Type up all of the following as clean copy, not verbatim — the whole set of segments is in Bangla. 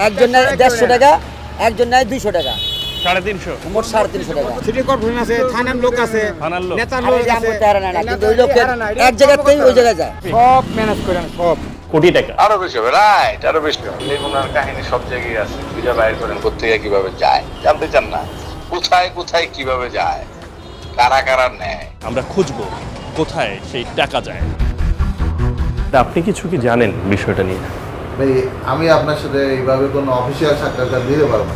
একজন নেয় 150 টাকা, একজন নেয় 200 টাকা, 350 মোট 350 টাকা। সিটি কর্পোরেশন আছে, থানার লোক আছে, নেতার লোক আছে, কিন্তু ওই লোক এক জায়গাতেই ওই জায়গায় যায়, সব ম্যানেজ করেন, সব কোটি টাকা। আরো বেশি হবে, রাইট, আরো বেশি হবে। লেগুনার কাহিনী সব জায়গায় আছে, খুঁজে বাইর করেন কোথেকে কিভাবে যায়, জানতে চান না? কোথায় কোথায় কিভাবে যায়, কারা কারা নেয়, আমরা খুঁজবো কোথায় সেই টাকা যায়। আপনি কিছু কি জানেন বিষয়টা নিয়ে? ভাই আমি আপনার সাথে এইভাবে কোনো অফিসিয়াল সাক্ষাৎকার দিতে পারবো না।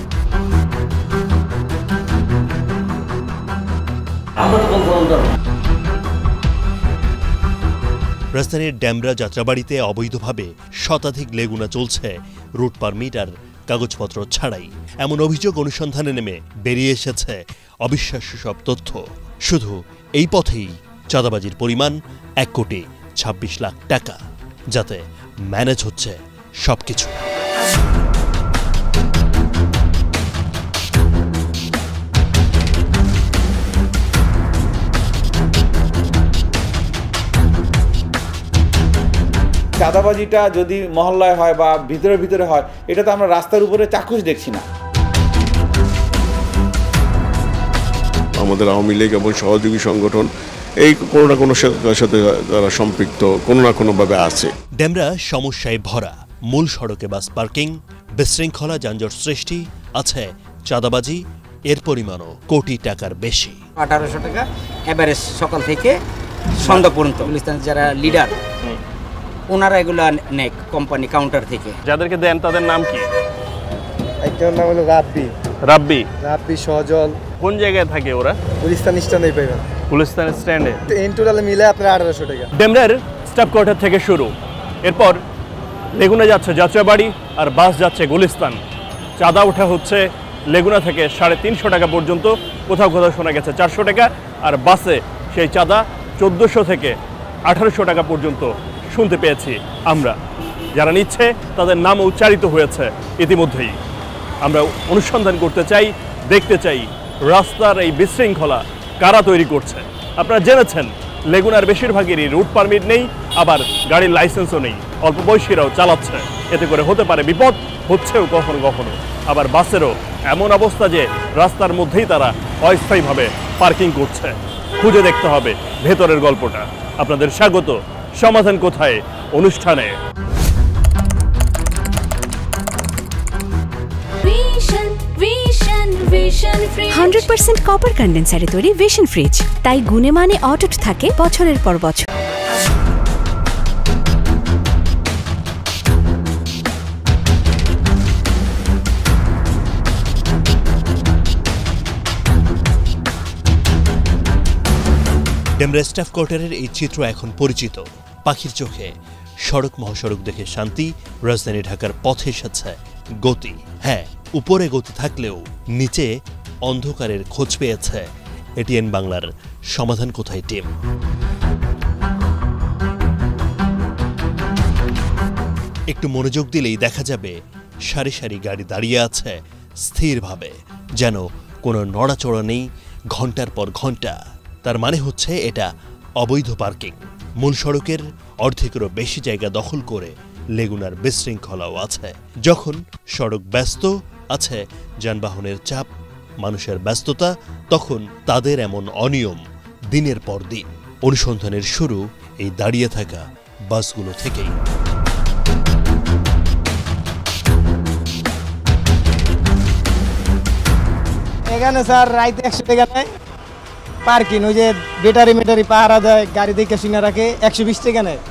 রাজধানীর ড্যামরা যাত্রাবাড়িতে অবৈধভাবে শতাধিক লেগুনা চলছে রুট পারমিট আর কাগজপত্র ছাড়াই। এমন অভিযোগ অনুসন্ধানে নেমে বেরিয়ে এসেছে অবিশ্বাস্য সব তথ্য। শুধু এই পথেই চাঁদাবাজির পরিমাণ 1,26,00,000 টাকা, যাতে ম্যানেজ হচ্ছে সবকিছু। চাঁদাবাজিটা যদি মহল্লায় হয় বা ভিতরে ভিতরে হয়, এটা তো আমরা রাস্তার উপরে চাক্ষুষ দেখছি না। আমাদের আওয়ামী লীগ এবং সহযোগী সংগঠন এই কোনো না কোনো সাথে তারা সম্পৃক্ত কোনো না কোনোভাবে আছে। ড্যামরা সমস্যায় ভরা, মূল সড়কে বাস পার্কিং, বিশৃঙ্খলা, যানজট সৃষ্টি, আছে চাঁদাবাজি, এর পরিমাণও কোটি টাকার বেশি। 1800 টাকা এভারেজ সকাল থেকে সন্ধ্যা পর্যন্ত। গুলিস্তানের যারা লিডার ওনারা এগুলো নেক কোম্পানি কাউন্টার থেকে। যাদেরকে দেন তাদের নাম কি? একটার নাম হলো রাব্বি। রাব্বি? রাব্বি সজল। কোন জায়গায় থাকে ওরা? গুলিস্তান স্ট্যান্ডেই পাইবেন। গুলিস্তান স্ট্যান্ডে। ইন টোটাল মিলে আপনার 1800 টাকা। ড্যামরার স্টাফ কোয়ার্টার থেকে শুরু, এরপর লেগুনা যাচ্ছে যাত্রাবাড়ি আর বাস যাচ্ছে গুলিস্তান। চাঁদা ওঠা হচ্ছে লেগুনা থেকে 350 টাকা পর্যন্ত, কোথাও কোথাও শোনা গেছে 400 টাকা, আর বাসে সেই চাঁদা 1400 থেকে 1800 টাকা পর্যন্ত শুনতে পেয়েছি আমরা। যারা নিচ্ছে তাদের নাম উচ্চারিত হয়েছে ইতিমধ্যেই। আমরা অনুসন্ধান করতে চাই, দেখতে চাই রাস্তার এই বিশৃঙ্খলা কারা তৈরি করছে। আপনারা জেনেছেন লেগুনার বেশিরভাগেরই রুট পারমিট নেই, আবার গাড়ির লাইসেন্সও নেই, অল্প বয়সীরাও চালাচ্ছে। এতে করে হতে পারে বিপদ, হচ্ছেও কখনো কখনো। আবার বাসেরও এমন অবস্থা যে রাস্তার মধ্যেই তারা অস্থায়ীভাবে পার্কিং করছে। খুঁজে দেখতে হবে ভেতরের গল্পটা। আপনাদের স্বাগত সমাধান কোথায় অনুষ্ঠানে। 100% কপার কন্ডেন্সারে তৈরি ভিশন ফ্রিজ, তাই গুণে মানে অটুট থাকে বছরের পর বছর। ড্যামরা স্টাফ কোয়ার্টারের এই চিত্র এখন পরিচিত। পাখির চোখে সড়ক মহাসড়ক দেখে শান্তি, রাজধানী ঢাকার পথে এসেছে গতি। হ্যাঁ, উপরে গতি থাকলেও নিচে অন্ধকারের খোঁজ পেয়েছে এটিএন বাংলার সমাধান কোথায় টিম। একটু মনোযোগ দিলেই দেখা যাবে সারি সারি গাড়ি দাঁড়িয়ে আছে স্থিরভাবে, যেন কোনো নড়াচড়া নেই ঘন্টার পর ঘন্টা। তার মানে হচ্ছে এটা অবৈধ পার্কিং। মূল সড়কের অর্ধেকেরও বেশি জায়গা দখল করে লেগুনার বিশৃঙ্খলাও আছে। যখন সড়ক ব্যস্ত, আছে যানবাহনের চাপ, মানুষের ব্যস্ততা, তখন তাদের এমন অনিয়ম দিনের পর দিন। অনুসন্ধানের শুরু এই দাঁড়িয়ে থাকা বাসগুলো থেকেই। এখানে স্যার রাইতে 100 টাকা নেয় পার্কিং। ওই যে ব্যাটারি পাহারা দেয়, গাড়ি দেখে শুনে রাখে, 120 টাকা নেয়।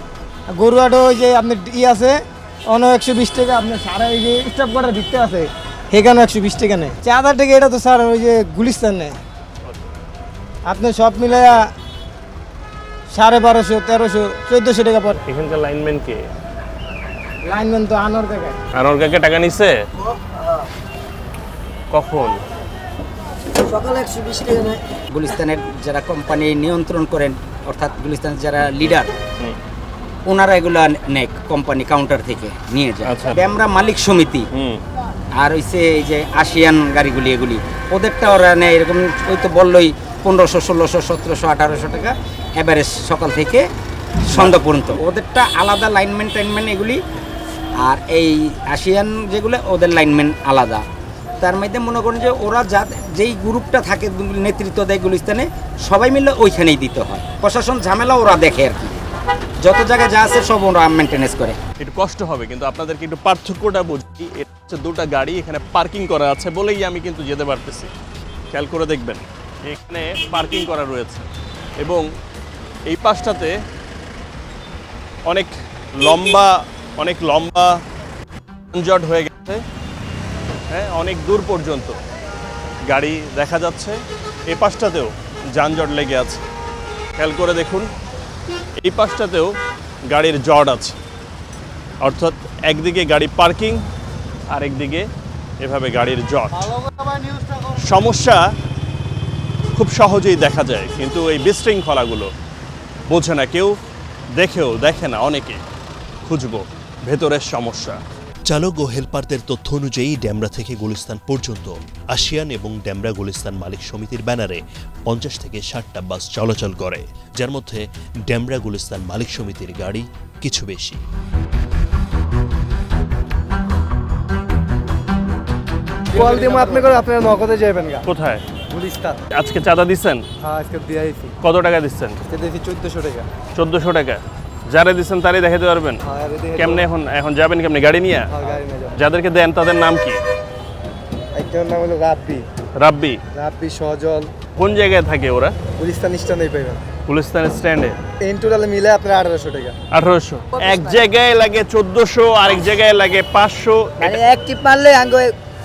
গরুয়াটো ওই যে আপনার আছে অন্য 120 টাকা। আপনার সারা ওই যে স্টাফ কোয়ার্টার ভিতরে আছে, সেখানে 120 টাকা নেয়। চাঁদা টাকা এটা তো স্যার ওই যে গুলিস্তান নেয়। আপনার সব মিলে 1250, 1300, 1400 টাকা পড়ে। এখানকার লাইনম্যান কে? লাইনম্যান তো আনোয়ার কাকা। আনোয়ার কাকা টাকা নিছে কখন? সকালে 120 টাকা নেয়। গুলিস্তানের যারা কোম্পানি নিয়ন্ত্রণ করেন, অর্থাৎ গুলিস্তানের যারা লিডার, ওনারা এগুলো নেক কোম্পানি কাউন্টার থেকে নিয়ে যায়। ড্যামরা মালিক সমিতি আর হইছে এই যে আসিয়ান গাড়িগুলি, এগুলি ওদেরটা ওরা নেয় এরকম। ওই তো বললোই 1500, 1600, 1700, 1800 টাকা এভারেজ সকাল থেকে সন্ধ্যা পর্যন্ত। ওদেরটা আলাদা লাইনম্যান টাইনম্যান এগুলি আর এই আসিয়ান যেগুলো ওদের লাইনম্যান আলাদা। তার মধ্যে মনে করেন যে ওরা যেই গ্রুপটা থাকে নেতৃত্ব দেয় গুলিস্তানে, সবাই মিলে ওইখানেই দিতে হয়। প্রশাসন ঝামেলা ওরা দেখে আর কি, যত জায়গায় যা আছে সব ওরা মেনটেনেন্স করে। একটু কষ্ট হবে, কিন্তু আপনাদেরকে একটু পার্থক্যটা বুঝি। এটা হচ্ছে দুটো গাড়ি এখানে পার্কিং করা আছে বলেই আমি কিন্তু যেতে পারতেছি। খেয়াল করে দেখবেন, এখানে পার্কিং করা রয়েছে এবং এই পাশটাতে অনেক লম্বা যানজট হয়ে গেছে। হ্যাঁ, অনেক দূর পর্যন্ত গাড়ি দেখা যাচ্ছে। এই পাশটাতেও যানজট লেগে আছে। খেয়াল করে দেখুন, এই পাশটাতেও গাড়ির জট আছে, অর্থাৎ একদিকে গাড়ি পার্কিং আর একদিকে এভাবে গাড়ির জট। সমস্যা খুব সহজেই দেখা যায়, কিন্তু এই বিশৃঙ্খলাগুলো বোঝে না কেউ, দেখে না অনেকে। খুঁজবো ভেতরের সমস্যা। চালক ও হেলপারদের তথ্য অনুযায়ী ডেমরা থেকে গুলিস্তান পর্যন্ত আসিয়ান এবং ডেমরা গুলিস্তান মালিক সমিতির ব্যানারে 50 থেকে 60টা বাস চলাচল করে, যার মধ্যে ডেমরা গুলিস্তান মালিক সমিতির গাড়ি কিছু বেশি। কোথায়? গুলিস্তান। আজকে চাঁদা দিচ্ছেন? আজকে দিয়েছি। কত টাকা দিচ্ছেন? 1400 টাকা। 1400 টাকা। যারা দিচ্ছেন তারাই দেখাতে পারবেন? কেমনে এখন যাবেন কেমনে গাড়ি নিয়ে? যাদেরকে দেন তাদের নাম কি? একজনের নাম হলো রাব্বি সজল। কোন জায়গায় থাকে ওরা? গুলিস্তান স্ট্যান্ডে পাইবেন। গুলিস্তান স্ট্যান্ডে। ইন টোটাল মিলে আপনার 1800 টাকা। 1800। এক জায়গায় লাগে 1400, আরেক জায়গায় লাগে 500। আরে এক টিপ মারলে আঙ্গো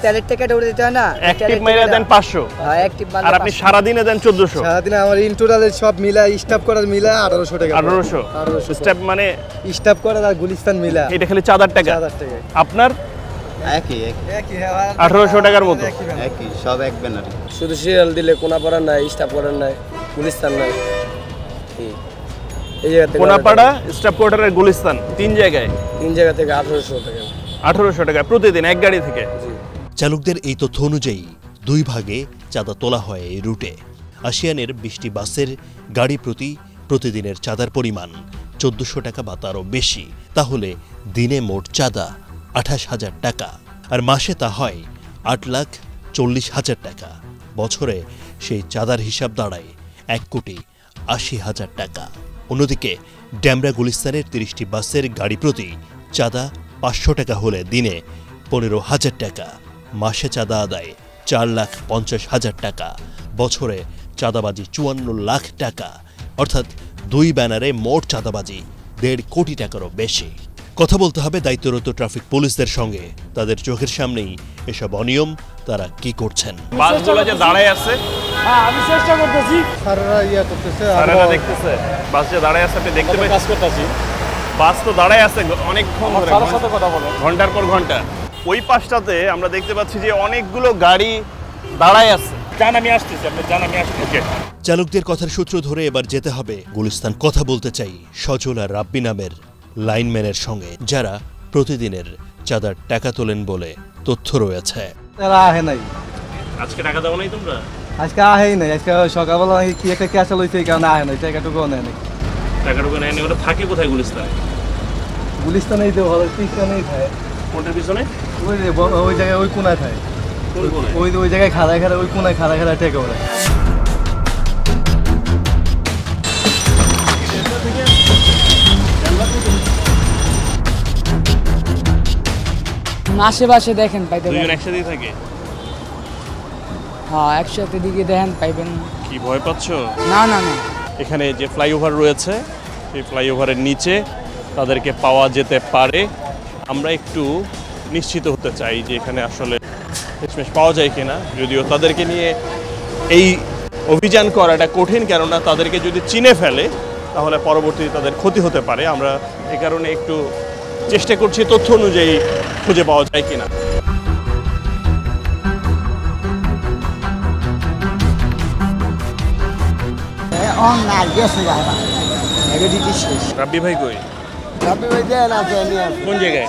তেলের টাকাটা উড়ে দিতে হয় না? এক টিপ মাইরা দেন 500। হ্যাঁ, এক টিপ মারলে। আর আপনি সারা দিনে দেন 1400? সারা দিনে আমার ইন টোটালে সব মিলা স্টাফ করা মিলা 1800 টাকা। 1800 স্টেপ মানে স্টাফ করা আর গুলিস্তান মিলা। এটা খালি চাঁদার টাকা? চাঁদার টাকা। আপনার একই 1800 টাকার মতো। একই সব এক ব্যানার। শুধু সিরিয়াল দিলে কোনাপাড়া নাই, স্টাফ করার নাই, গুলিস্তান নাই। এই জায়গাতে কোনাপাড়া, স্টাফ কোয়ার্টার, গুলিস্তান, তিন জায়গা থেকে 1800 টাকা। 1800 টাকা প্রতিদিন এক গাড়ি থেকে। চালকদের এই তথ্য অনুযায়ী 2 ভাগে চাঁদা তোলা হয় এই রুটে। আসিয়ানের 20টি বাসের গাড়ি প্রতি প্রতিদিনের চাঁদার পরিমাণ 1400 টাকা বা তারও বেশি। তাহলে দিনে মোট চাঁদা 28,000 টাকা, আর মাসে তা হয় 8,40,000 টাকা। বছরে সেই চাঁদার হিসাব দাঁড়ায় 1,80,000 টাকা। অন্যদিকে ডেমরা গুলিস্তানের 30টি বাসের গাড়ি প্রতি চাঁদা 500 টাকা হলে দিনে 15,000 টাকা। মাসে চাঁদা আদায় 4,50,000 টাকা। বছরে চাঁদাবাজি 54 লাখ টাকা। অর্থাৎ 2 ব্যানারে মোট চাঁদাবাজি 1.5 কোটি টাকারও বেশি। কথা বলতে হবে দায়িত্বরত ট্রাফিক পুলিশদের সঙ্গে। তাদের চোখের সামনেই এসব অনিয়ম তারা কি করছেন। বাসগুলো যে দাঁড়ায় আছে, আমি চেষ্টা করতেছি, স্যাররা করতেছে, স্যাররা দেখতেছে বাস যে দাঁড়ায় আছে, আপনি দেখতে পাচ্ছেন? কাজ করতেছি, বাস তো দাঁড়ায় আছে অনেকক্ষণ ধরে, স্যারের সাথে কথা বলো, ঘন্টার পর ঘন্টা। ওই পাশটাতে আমরা দেখতে পাচ্ছি যে অনেকগুলো গাড়ি দাঁড়ায় আছে। আমি আসতেছি। চালকদের কথার সূত্র ধরে এবার যেতে হবে গুলিস্তান। কথা বলতে চাই সজল আর রাব্বি নামের লাইনম্যানের সঙ্গে, যারা প্রতিদিনের চাঁদার টাকা তোলেন বলে তথ্য রয়েছে। তারা আহে নাই আজকে, টাকা দাও নাই তোমরা? আজকে আহেই নাই। আজকে সকালবেলা কি একটা ক্যাশাল হয়েছে, এই কারণে আহে নাই। টাকাটুকুও নেয় নাই। টাকাটুকু নেয়নি। ওটা থাকে কোথায় গুলিস্তানে? গুলিস্তানেই তো ভালো পিছনেই খায়। কোনটার পিছনে? ওই জায়গায় ওই কোনায় খায়। ওই জায়গায় খাড়ায় ওই কোনায় খাড়ায় টেকে ওরা। আশেপাশে দেখেন পাইতে দুজন একসাথেই থাকে? হ্যাঁ, একসাথে দিকে দেখেন পাইবেন। কি ভয় পাচ্ছ? না না না, এখানে যে ফ্লাইওভার রয়েছে, সেই ফ্লাইওভারের নিচে তাদেরকে পাওয়া যেতে পারে। আমরা একটু নিশ্চিত হতে চাই যে এখানে আসলে শেষমেশ পাওয়া যায় কিনা। যদিও তাদেরকে নিয়ে এই অভিযান করাটা কঠিন, কেননা তাদেরকে যদি চিনে ফেলে তাহলে পরবর্তীতে তাদের ক্ষতি হতে পারে। আমরা এই কারণে একটু চেষ্টা করছি তথ্য অনুযায়ী খুঁজে পাওয়া যায় কিনা। রাব্বি ভাই কই? কোন জায়গায়?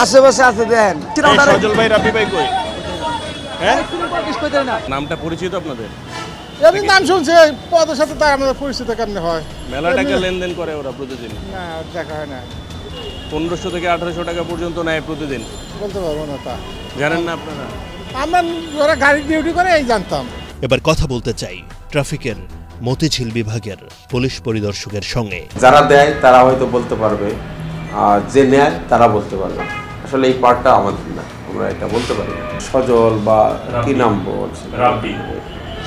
আশেপাশে আছে দেন। সজল ভাই, রাব্বি ভাই কই? হ্যাঁ, নামটা পরিচিত আপনাদের? এমনি নাম শুনছে, পদের সাথে তার আমাদের পরিচিত কেমনে হয়? মেলা টাকা লেনদেন করে ওরা প্রতিদিন? না, দেখা হয় না। 1500 থেকে 1800 টাকা পর্যন্ত নেয় প্রতিদিন। বলতে পারবো না তা। জানেন না আপনারা? আমরা ওরা গাড়ি ডিউটি করে এই জানতাম। এবার কথা বলতে চাই ট্রাফিকের মতিঝিল বিভাগের পুলিশ পরিদর্শকের সঙ্গে। যারা দেয় তারা হয়তো বলতে পারবে, আর যে নেয় তারা বলতে পারবে। আসলে এই পার্টটা আমাদের না, আমরা এটা বলতে পারি না। সজল বা কি নাম বলছে, রাব্বি,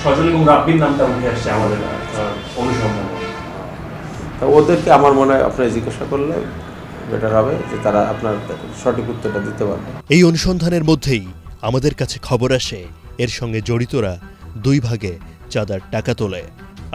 সজল এবং রাব্বির নামটা উঠে আসছে আমাদের অনুসন্ধানে। তা ওদেরকে আমার মনে হয় আপনি জিজ্ঞাসা করলে বেটার হবে, যে তারা আপনার সঠিক উত্তরটা দিতে পারবে। এই অনুসন্ধানের মধ্যেই আমাদের কাছে খবর আসে এর সঙ্গে জড়িতরা দুই ভাগে চাঁদার টাকা তোলে।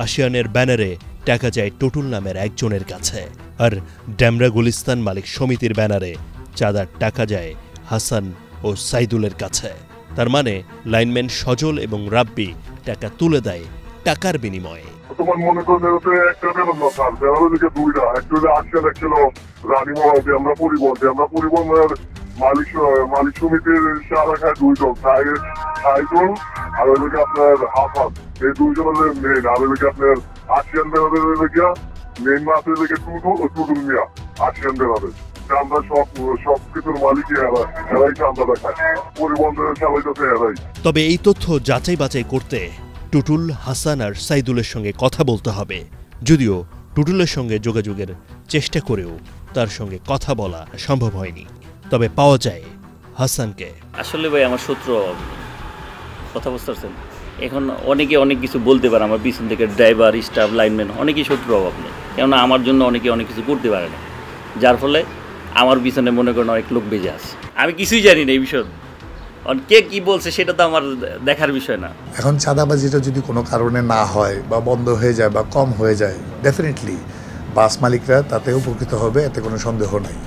আশিয়ানের ব্যানারে টাকা যায় টুটুল নামের একজনের কাছে, আর ড্যামরা গুলিস্তান মালিক সমিতির ব্যানারে চাঁদার টাকা যায় হাসান ও সাইদুলের কাছে। তার মানে লাইনম্যান সজল এবং রাব্বি টাকা তুলে দেয় টাকার বিনিময়ে। তোমার মনে করেন একটা বেরোন না স্যার, বেরোনো দিকে দুইটা, একটা হলো আজকাল একটা হলো রানীমহল আমরা পরিবহনের মালিক সমিতির শাখায় দুইজন, সাইদুল আর ওইদিকে আপনার হাসান, এই দুইজনের মেন। আর ওইদিকে আপনার আসিয়ান বেরোদের লেগিয়া মেন মাসের লেগে টুটুল মিয়া আসিয়ান বেরোবে। আমরা সব কিছুর মালিকই এরাই চান্দা দেখায়, পরিবহনের চালাইতেছে এরাই। তবে এই তথ্য যাচাই বাছাই করতে টুটুল, হাসান আর সাইদুলের সঙ্গে কথা বলতে হবে। যদিও টুটুলের সঙ্গে যোগাযোগের চেষ্টা করেও তার সঙ্গে কথা বলা সম্ভব হয়নি। তবে পাওয়া যায় হাসানকে। আসলে ভাই আমার শত্রু অভাব নেই, কথা বুঝতে পারছেন? এখন অনেকে অনেক কিছু বলতে পারে, আমার পিছন থেকে ড্রাইভার, স্টাফ, লাইনম্যান অনেকেই শত্রু অভাব নেই। কেননা আমার জন্য অনেকে অনেক কিছু করতে পারে না, যার ফলে আমার পিছনে মনে করেন অনেক লোক বেজে আছে। আমি কিছুই জানি না এই বিষয়ে, কে কি বলছে সেটা তো আমার দেখার বিষয় না। এখন চাঁদাবাজিটা যদি কোনো কারণে না হয় বা বন্ধ হয়ে যায় বা কম হয়ে যায়, ডেফিনেটলি বাস মালিকরা তাতে উপকৃত হবে, এতে কোনো সন্দেহ নাই।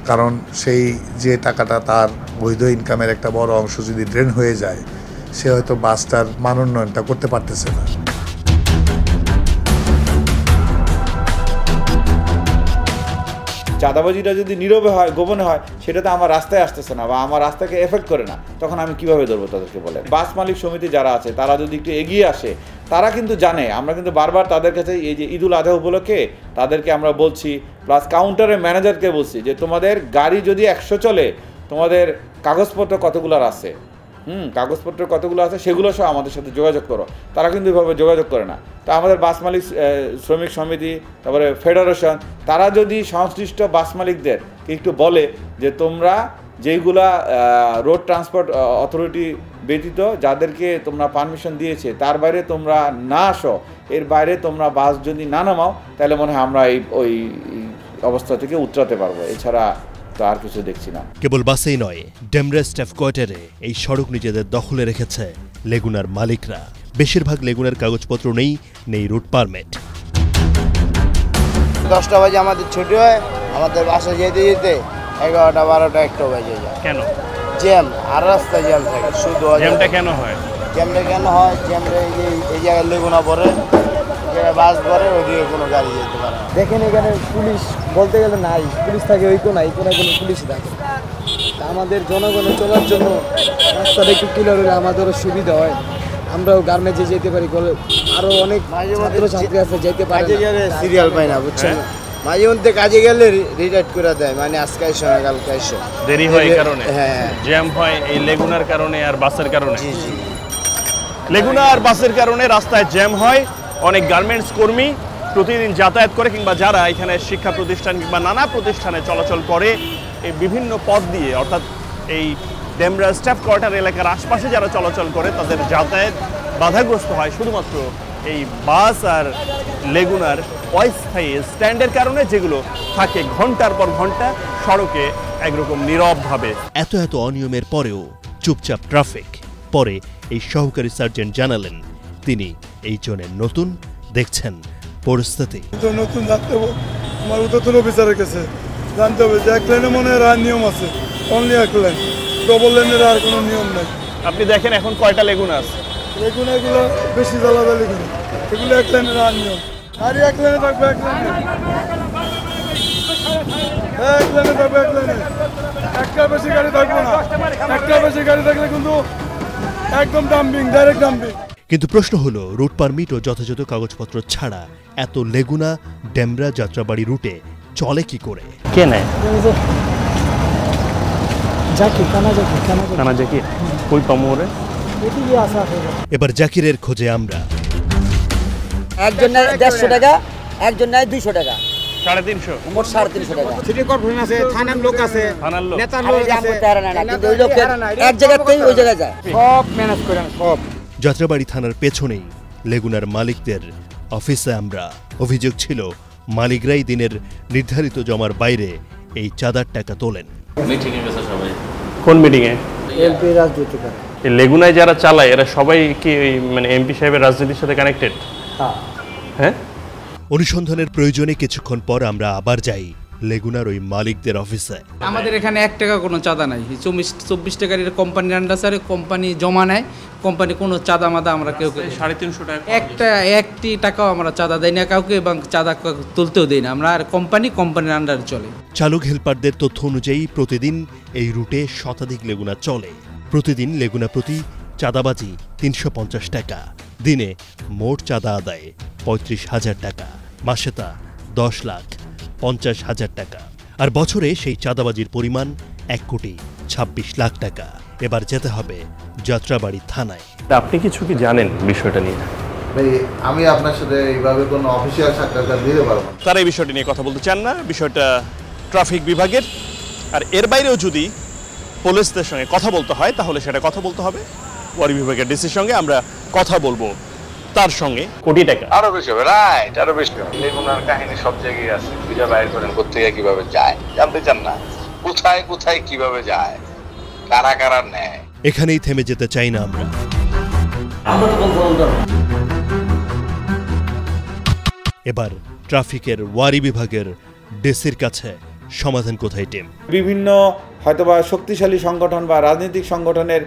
কারণ সেই যে টাকাটা তার বৈধ ইনকামের একটা বড় অংশ যদি ড্রেন হয়ে যায়, সে হয়তো বাসটার মান উন্নয়নটা করতে পারতেছে না। চাঁদাবাজিটা যদি নীরবে হয়, গোপনে হয়, সেটা তো আমার রাস্তায় আসতেছে না বা আমার রাস্তাকে এফেক্ট করে না, তখন আমি কিভাবে ধরবো তাদেরকে বলেন? বাস মালিক সমিতি যারা আছে তারা যদি একটু এগিয়ে আসে, তারা কিন্তু জানে, আমরা কিন্তু বারবার তাদের কাছে এই যে ঈদুল আজহা উপলক্ষে তাদেরকে আমরা বলছি, প্লাস কাউন্টারের ম্যানেজারকে বলছি যে তোমাদের গাড়ি যদি 100 চলে, তোমাদের কাগজপত্র কতগুলোর আছে, কাগজপত্র কতগুলো আছে সেগুলো সহ আমাদের সাথে যোগাযোগ করো। তারা কিন্তু এভাবে যোগাযোগ করে না। তা আমাদের বাস মালিক শ্রমিক সমিতি, তারপরে ফেডারেশন, তারা যদি সংশ্লিষ্ট বাস মালিকদের একটু বলে যে তোমরা যেইগুলা রোড ট্রান্সপোর্ট অথরিটি ব্যতীত যাদেরকে তোমরা পারমিশন দিয়েছে তার বাইরে তোমরা না আসো, এর বাইরে তোমরা বাস যদি না নামাও, তাহলে মনে হয় আমরা ওই অবস্থা থেকে উতরাতে পারবো। এছাড়া আর কিছু দেখছি না। কেবল বাসেই নয়, ডেমরা স্টাফ কোয়ার্টারে এই সড়ক নিজেদের দখলে রেখেছে লেগুনার মালিকরা। বেশিরভাগ লেগুনার কাগজপত্র নেই রুট পারমিট। 10টা বাজে আমাদের ছুটি হয়, আমাদের বাসা যেতে যেতে 11টা 12টা 1টা বাজে যায়। কেন? জ্যাম, আর রাস্তায় জ্যাম থাকে শুধু। জ্যামটা কেন হয়? জ্যামটা এই জায়গায় লেগুনা পরে, বাস পরে, ওইদিকে কোনো গাড়ি যেতে পারে না। দেখেন এখানে পুলিশ বলতে গেলে নাই, পুলিশ থাকে ওই কোনায়, এই কোনায় কোনো পুলিশ থাকে। আমাদের জনগণের চলার জন্য রাস্তাটা একটু ক্লিয়ার হলে আমাদেরও সুবিধা হয়, আমরাও গার্মেন্টসে যেতে পারি। আরও অনেক ছাত্রছাত্রী আছে যেতে পারে, সিরিয়াল পাই না, বুঝছেন? মাঝে মধ্যে কাজে গেলে রিটায়ার করে দেয়, মানে আজকে এসো না কালকে এসো, দেরি হয় এই কারণে। হ্যাঁ, জ্যাম হয় এই লেগুনার কারণে আর বাসের কারণে। লেগুনা আর বাসের কারণে রাস্তায় জ্যাম হয়। অনেক গার্মেন্টস কর্মী প্রতিদিন যাতায়াত করে, কিংবা যারা এখানে শিক্ষা প্রতিষ্ঠান কিংবা নানা প্রতিষ্ঠানে চলাচল করে এই বিভিন্ন পথ দিয়ে, অর্থাৎ এই ডেমরা স্টাফ কোয়ার্টার এলাকার আশপাশে যারা চলাচল করে, তাদের যাতায়াত বাধাগ্রস্ত হয় শুধুমাত্র এই বাস আর লেগুনার অস্থায়ী স্ট্যান্ডের কারণে, যেগুলো থাকে ঘন্টার পর ঘন্টা সড়কে একরকম নীরবভাবে। এত অনিয়মের পরেও চুপচাপ ট্রাফিক। পরে এই সহকারী সার্জেন্ট জানালেন তিনি এই জোনের নতুন, দেখছেন পরিস্থিতি। নতুন জানতে হবে, আমার উদ্যোতন অফিসারের কাছে জানতে হবে যে এক লাইনে মনে হয় আর নিয়ম আছে, অনলি এক লাইন, ডবল লাইনের আর কোনো নিয়ম নাই। আপনি দেখেন এখন কয়টা লেগুনা আছে? লেগুনা এগুলো বেশি জ্বালাজালি করে, এগুলো এক লাইনের আর নিয়ম। আর এক লাইনে থাকবে, এক লাইনে থাকবে, এক লাইনে একটা বেশি গাড়ি থাকবে না। একটা বেশি গাড়ি থাকলে কিন্তু একদম ডাম্পিং, ডাইরেক্ট ডাম্পিং। কিন্তু প্রশ্ন হলো, রুট পারমিট ও যথাযথ কাগজপত্র ছাড়া এত লেগুনা ডেমরা যাত্রাবাড়ি রুটে চলে কি করে? কে নেয়? এবার জাকিরের খোঁজে আমরা। একজন নেয় 150 টাকা, একজন নেয় 200 টাকা, 350 মোট 350 টাকা। সিটি কর্পোরেশন আছে, থানার লোক আছে, থানার লোক, নেতার লোক আছে, কিন্তু ওই লোক এক জায়গাতেই ওই জায়গায় যায়, সব ম্যানেজ করেন সব। যাত্রাবাড়ি থানার পেছনেই লেগুনার মালিকদের অফিসে আমরা। অভিযোগ ছিল মালিকরাই দিনের নির্ধারিত জমার বাইরে এই চাঁদার টাকা তোলেন। কোন মিটিংয়ে? এমপি রাজনীতি করে। এই লেগুনায় যারা চালায় এরা সবাই কি মানে এমপি সাহেবের রাজনীতির সাথে কানেক্টেড? হ্যাঁ। অনুসন্ধানের প্রয়োজনে কিছুক্ষণ পর আমরা আবার যাই লেগুনার ওই মালিকদের অফিসে। আমাদের এখানে 1 টাকা কোনো চাঁদা নাই। 24 টাকার কোম্পানির আন্ডারে কোম্পানি জমা নেয়, কোম্পানি কোনো চাঁদা মাদা আমরা কেউ 350 টাকা একটি টাকাও আমরা চাঁদা দেই না কাউকে, এবং চাঁদা তুলতেও দেই না আমরা। আর কোম্পানির আন্ডারে চলে। চালক হেল্পারদের তথ্য অনুযায়ী প্রতিদিন এই রুটে শতাধিক লেগুনা চলে। প্রতিদিন লেগুনা প্রতি চাঁদাবাজি 350 টাকা। দিনে মোট চাঁদা আদায় 35,000 টাকা। মাসে তা 10,50,000 টাকা। আর বছরে সেই চাঁদাবাজির পরিমাণ 1,26,00,000 টাকা। এবার যেতে হবে যাত্রাবাড়ি থানায়। আপনি কিছু কি জানেন বিষয়টা নিয়ে? ভাই আমি আপনার সাথে এইভাবে কোনো অফিসিয়াল সাক্ষাৎকার দিতে পারবো না। তারা এই বিষয়টি নিয়ে কথা বলতে চান না। বিষয়টা ট্রাফিক বিভাগের। আর এর বাইরেও যদি পুলিশদের সঙ্গে কথা বলতে হয় তাহলে সেটা কথা বলতে হবে ওয়ারি বিভাগের ডিসির সঙ্গে। আমরা কথা বলবো তার সঙ্গে। কোটি টাকা আরো বেশি হবে, রাইট, আরো বেশি হবে। লেগুনার কাহিনী সব জায়গায় আছে, খুঁজে বাইর করেন কোথেকে কিভাবে যায়, জানতে চান না? কোথায় কোথায় কিভাবে যায়, কারা কারা নেয়। এখানেই থেমে যেতে চাই না আমরা। এবার ট্রাফিকের ওয়ারি বিভাগের ডিসির কাছে সমাধান কোথায় টিম? বিভিন্ন হয়তোবা শক্তিশালী সংগঠন বা রাজনৈতিক সংগঠনের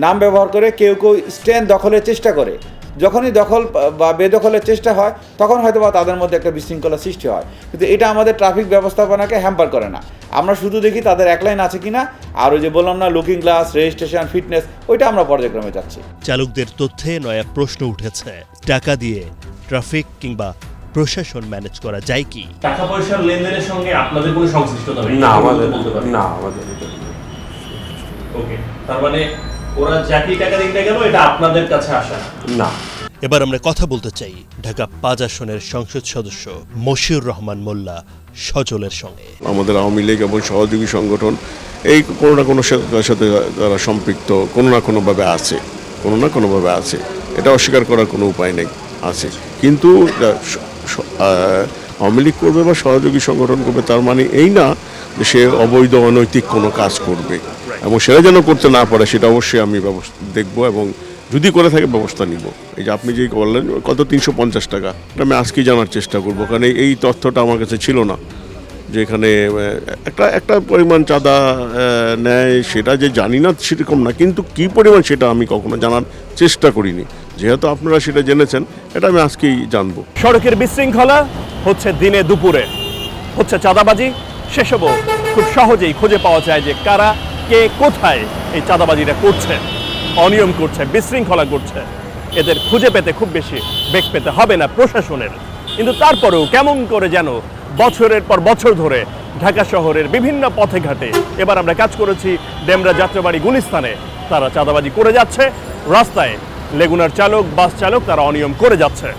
নাম ব্যবহার করে কেউ কেউ স্ট্যান্ড দখলের চেষ্টা করে। যখনই দখল বা বেদখলের চেষ্টা হয় তখন হয়তোবা তাদের মধ্যে একটা বিশৃঙ্খলা সৃষ্টি হয়, কিন্তু এটা আমাদের ট্রাফিক ব্যবস্থাপনাকে হ্যাম্পার করে না। আমরা শুধু দেখি তাদের এক লাইন আছে কিনা, আর ওই যে বললাম না লুকিং গ্লাস, রেজিস্ট্রেশন, ফিটনেস, ওইটা আমরা পর্যায়ক্রমে যাচ্ছি। চালকদের তথ্যে নয়া প্রশ্ন উঠেছে, টাকা দিয়ে ট্রাফিক কিংবা প্রশাসন ম্যানেজ করা যায় কি? টাকা পয়সার লেনদেনের সঙ্গে আপনাদের কোনো সংশ্লিষ্টতা নেই? না, আমাদের না, আমাদের ওকে, তার মানে ওরা যাকে টাকা দিতে গেল এটা আপনাদের কাছে আসে না। এবার আমরা কথা বলতে চাই ঢাকা 5 আসনের সংসদ সদস্য মশিউর রহমান মোল্লা সজলের সঙ্গে। আমাদের আওয়ামী লীগ এবং সহযোগী সংগঠন এই কোনো না কোনো সাথে তারা সম্পৃক্ত কোনো না কোনোভাবে আছে, এটা অস্বীকার করার কোনো উপায় নেই, আছে। কিন্তু আওয়ামী লীগ করবে বা সহযোগী সংগঠন করবে তার মানে এই না যে সে অবৈধ অনৈতিক কোনো কাজ করবে, এবং সেটা যেন করতে না পারে সেটা অবশ্যই আমি দেখব, এবং যদি করে থাকে ব্যবস্থা নিব। এই যে আপনি যে বললেন কত 350 টাকা, এটা আমি আজকেই জানার চেষ্টা করবো, কারণ এই তথ্যটা আমার কাছে ছিল না যে এখানে একটা পরিমাণ চাঁদা নেয়, সেটা যে জানি না সেরকম না, কিন্তু কী পরিমাণ সেটা আমি কখনো জানার চেষ্টা করিনি। যেহেতু আপনারা সেটা জেনেছেন, এটা আমি আজকেই জানবো। সড়কের বিশৃঙ্খলা হচ্ছে দিনে দুপুরে, হচ্ছে চাঁদাবাজি, সেসবও খুব সহজেই খুঁজে পাওয়া যায় যে কারা কে কোথায় এই চাঁদাবাজিটা করছে, অনিয়ম করছে, বিশৃঙ্খলা করছে। এদের খুঁজে পেতে খুব বেশি বেগ পেতে হবে না প্রশাসনের। কিন্তু তারপরেও কেমন করে যেন বছরের পর বছর ধরে ঢাকা শহরের বিভিন্ন পথে ঘাটে, এবার আমরা কাজ করেছি ডেমরা যাত্রাবাড়ি গুলিস্তানে, তারা চাঁদাবাজি করে যাচ্ছে। রাস্তায় লেগুনার চালক, বাস চালক তারা অনিয়ম করে যাচ্ছে,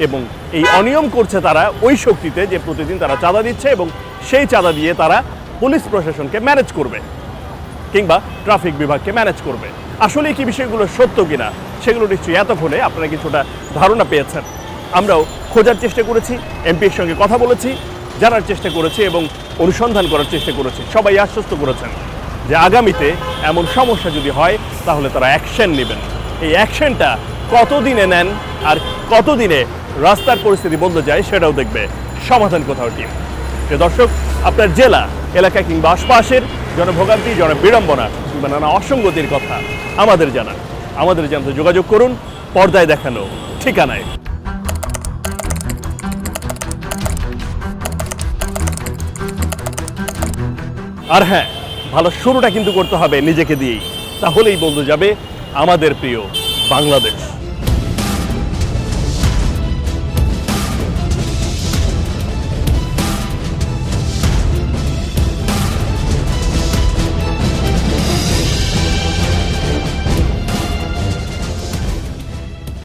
এবং এই অনিয়ম করছে তারা ওই শক্তিতে যে প্রতিদিন তারা চাঁদা দিচ্ছে, এবং সেই চাঁদা দিয়ে তারা পুলিশ প্রশাসনকে ম্যানেজ করবে কিংবা ট্রাফিক বিভাগকে ম্যানেজ করবে। আসলে কি বিষয়গুলো সত্য কিনা সেগুলো নিশ্চয়ই এতক্ষণে আপনারা কিছুটা ধারণা পেয়েছেন। আমরাও খোঁজার চেষ্টা করেছি, এমপির সঙ্গে কথা বলেছি, জানার চেষ্টা করেছি এবং অনুসন্ধান করার চেষ্টা করেছি। সবাই আশ্বস্ত করেছেন যে আগামীতে এমন সমস্যা যদি হয় তাহলে তারা অ্যাকশন নেবেন। এই অ্যাকশনটা কতদিনে নেন আর কতদিনে রাস্তার পরিস্থিতি বদলে যায় সেটাও দেখবে সমাধান কোথাও টিম। দর্শক, আপনার জেলা, এলাকা কিংবা আশপাশের জনভোগান্তি, জনবিড়ম্বনা কিংবা নানা অসঙ্গতির কথা আমাদের জানান। আমাদের জানতে যোগাযোগ করুন পর্দায় দেখানো ঠিকানায়। আর হ্যাঁ, ভালো শুরুটা কিন্তু করতে হবে নিজেকে দিয়েই, তাহলেই বলতে যাবে আমাদের প্রিয় বাংলাদেশ।